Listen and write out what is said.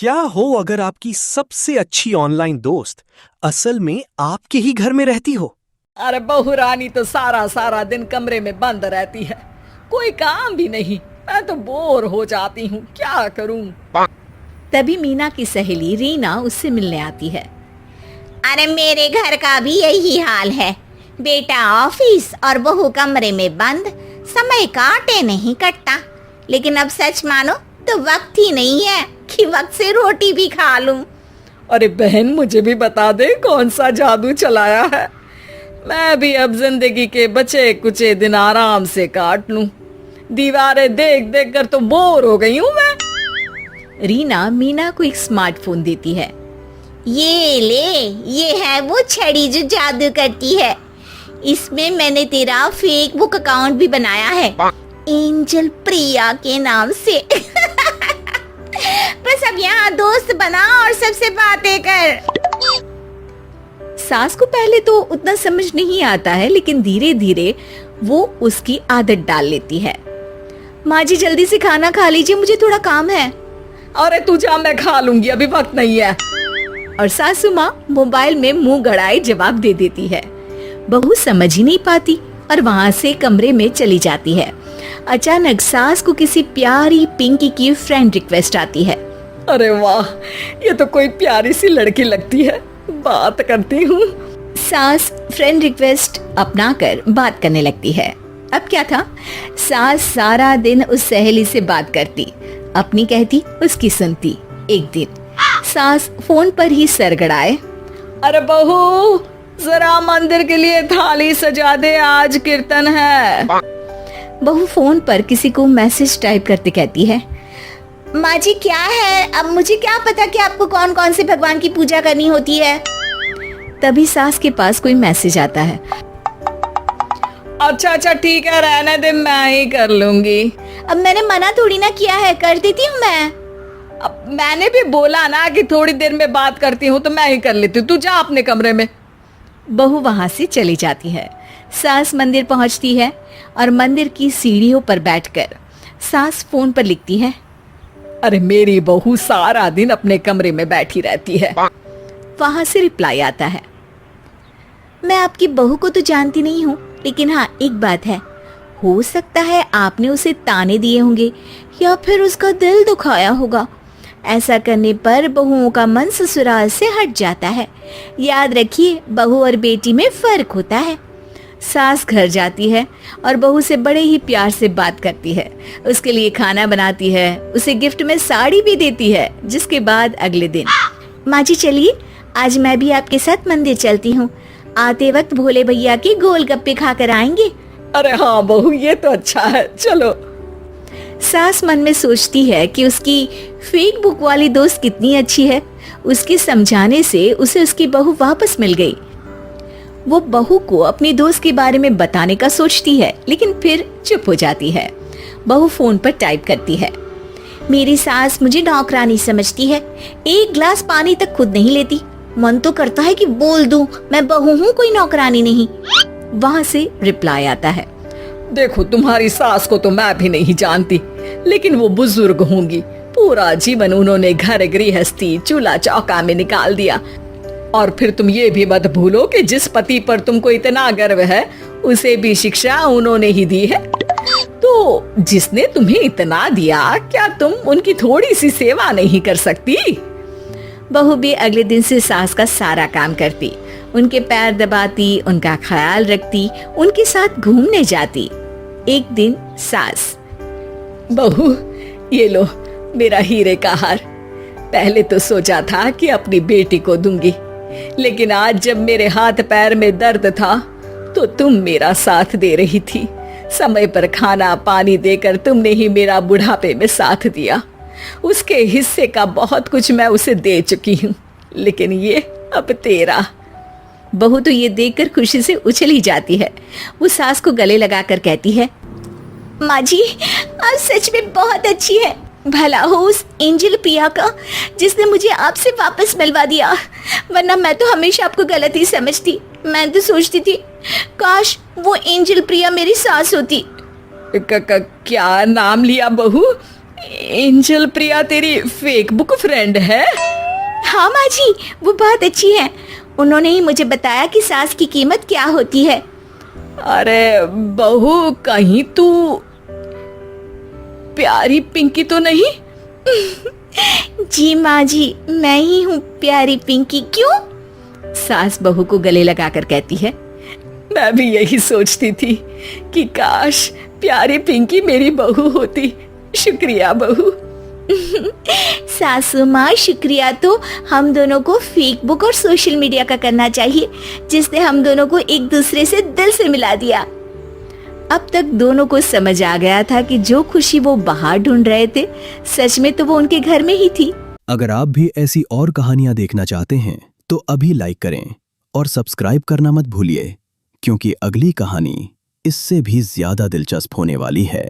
क्या हो अगर आपकी सबसे अच्छी ऑनलाइन दोस्त असल में आपके ही घर में रहती हो? अरे बहू रानी तो सारा सारा दिन कमरे में बंद रहती है, कोई काम भी नहीं। मैं तो बोर हो जाती हूँ, क्या करूँ। तभी मीना की सहेली रीना उससे मिलने आती है। अरे मेरे घर का भी यही हाल है, बेटा ऑफिस और बहू कमरे में बंद, समय काटे नहीं कटता। लेकिन अब सच मानो तो वक्त ही नहीं है कि वक्त से रोटी भी खा लूं। अरे बहन, मुझे भी बता दे कौन सा जादू चलाया है। मैं भी अब जिंदगी के बचे कुचे दिन आराम से काट लूं। दीवारें देख देख कर तो बोर हो गई हूँ मैं। रीना मीना को एक स्मार्टफोन देती है। ये ले, ये है वो छड़ी जो जादू करती है। इसमें मैंने तेरा फेसबुक अकाउंट भी बनाया है, एंजल प्रिया के नाम से। बस अब यहाँ दोस्त बना और सबसे बातें कर। सास को पहले तो उतना समझ नहीं आता है, लेकिन धीरे धीरे वो उसकी आदत डाल लेती है। माँ जी जल्दी से खाना खा लीजिए, मुझे थोड़ा काम है। अरे तू जा, मैं खा लूंगी, अभी वक्त नहीं है। और सासू माँ मोबाइल में मुंह गड़ाए जवाब दे देती है। बहू समझ ही नहीं पाती और वहाँ से कमरे में चली जाती है। अचानक सास को किसी प्यारी पिंकी की फ्रेंड रिक्वेस्ट आती है। अरे वाह, ये तो कोई प्यारी सी लड़की लगती है, बात करती हूँ। सास फ्रेंड रिक्वेस्ट अपनाकर बात करने लगती है। अब क्या था, सास सारा दिन उस सहेली से बात करती, अपनी कहती उसकी सुनती। एक दिन सास फोन पर ही सरगड़ाए। अरे बहू, जरा मंदिर के लिए थाली सजा दे, आज कीर्तन है। बहू फोन पर किसी को मैसेज टाइप करते कहती है। माँ जी क्या है, अब मुझे क्या पता कि आपको कौन कौन से भगवान की पूजा करनी होती है। तभी सास के पास कोई मैसेज आता है। अच्छा ठीक है, रहने दे, मैं ही कर लूंगी। अब मैंने मना थोड़ी ना किया है, कर देती हूँ मैं। अब मैंने भी बोला ना कि थोड़ी देर में बात करती हूँ, तो मैं ही कर लेती हूँ, तू जा अपने कमरे में। बहू वहां से चली जाती है। सास मंदिर पहुंचती है और मंदिर की सीढ़ियों पर बैठकर सास फोन पर लिखती है। अरे मेरी बहू सारा दिन अपने कमरे में बैठी रहती है। वहां से रिप्लाई आता है। मैं आपकी बहू को तो जानती नहीं हूँ, लेकिन हाँ एक बात है, हो सकता है आपने उसे ताने दिए होंगे या फिर उसका दिल दुखाया होगा। ऐसा करने पर बहुओं का मन ससुराल से हट जाता है। याद रखिए, बहू और बेटी में फर्क होता है। सास घर जाती है और बहू से बड़े ही प्यार से बात करती है, उसके लिए खाना बनाती है, उसे गिफ्ट में साड़ी भी देती है। जिसके बाद अगले दिन, माँ जी चलिए, आज मैं भी आपके साथ मंदिर चलती हूँ, आते वक्त भोले भैया के गोलगप्पे खा कर आएंगे। अरे हाँ बहू, ये तो अच्छा है, चलो। सास मन में सोचती है कि उसकी फेक बुक वाली दोस्त कितनी अच्छी है। उसके समझाने से उसे उसकी बहू वापस मिल गई। वो बहू को अपनी दोस्त के बारे में बताने का सोचती है, लेकिन फिर चुप हो जाती है। बहू फोन पर टाइप करती है। मेरी सास मुझे नौकरानी समझती है, एक गिलास पानी तक खुद नहीं लेती। मन तो करता है कि बोल दूं, मैं बहू हूँ, कोई नौकरानी नहीं। वहाँ से रिप्लाई आता है। देखो, तुम्हारी सास को तो मैं भी नहीं जानती, लेकिन वो बुजुर्ग होंगी। पूरा जीवन उन्होंने घर गृहस्थी चूल्हा चौका में निकाल दिया। और फिर तुम ये भी मत भूलो कि जिस पति पर तुमको इतना गर्व है, उसे भी शिक्षा उन्होंने ही दी है। तो जिसने तुम्हें इतना दिया, क्या तुम उनकी थोड़ी सी सेवा नहीं कर सकती? बहू भी अगले दिन से सास का सारा काम करती, उनके पैर दबाती, उनका ख्याल रखती, उनके साथ घूमने जाती। एक दिन सास, बहू ये लो मेरा हीरे का हार। पहले तो सोचा था कि अपनी बेटी को दूंगी, लेकिन आज जब मेरे हाथ पैर में दर्द था तो तुम मेरा साथ दे रही थी। समय पर खाना पानी देकर तुमने ही मेरा बुढ़ापे में साथ दिया। उसके हिस्से का बहुत कुछ मैं उसे दे चुकी हूँ, लेकिन ये अब तेरा। बहू तो ये देखकर खुशी से उछली जाती है। वो सास को गले लगाकर कहती है, माँ जी आप सच में बहुत अच्छी है। भला हो उस एंजल प्रिया का जिसने मुझे आपसे वापस मिलवा दिया, वरना मैं तो हमेशा आपको गलत ही समझती। मैं तो सोचती थी काश वो एंजल प्रिया मेरी सास होती। क्या नाम लिया बहू? एंजल प्रिया तेरी फेक बुक फ्रेंड है? हाँ माँ जी, वो बहुत अच्छी है। उन्होंने ही मुझे बताया कि सास की कीमत क्या होती है। अरे बहू, कहीं तू प्यारी पिंकी तो नहीं? जी माँ जी, मैं ही हूँ प्यारी पिंकी। क्यों? सास बहू को गले लगाकर कहती है। मैं भी यही सोचती थी कि काश प्यारी पिंकी मेरी बहू होती। शुक्रिया बहू। सासू माँ, शुक्रिया तो हम दोनों को फेक बुक और सोशल मीडिया का करना चाहिए, जिसने हम दोनों को एक दूसरे से दिल से मिला दिया। अब तक दोनों को समझ आ गया था कि जो खुशी वो बाहर ढूंढ रहे थे, सच में तो वो उनके घर में ही थी। अगर आप भी ऐसी और कहानियां देखना चाहते हैं तो अभी लाइक करें और सब्सक्राइब करना मत भूलिए, क्योंकि अगली कहानी इससे भी ज्यादा दिलचस्प होने वाली है।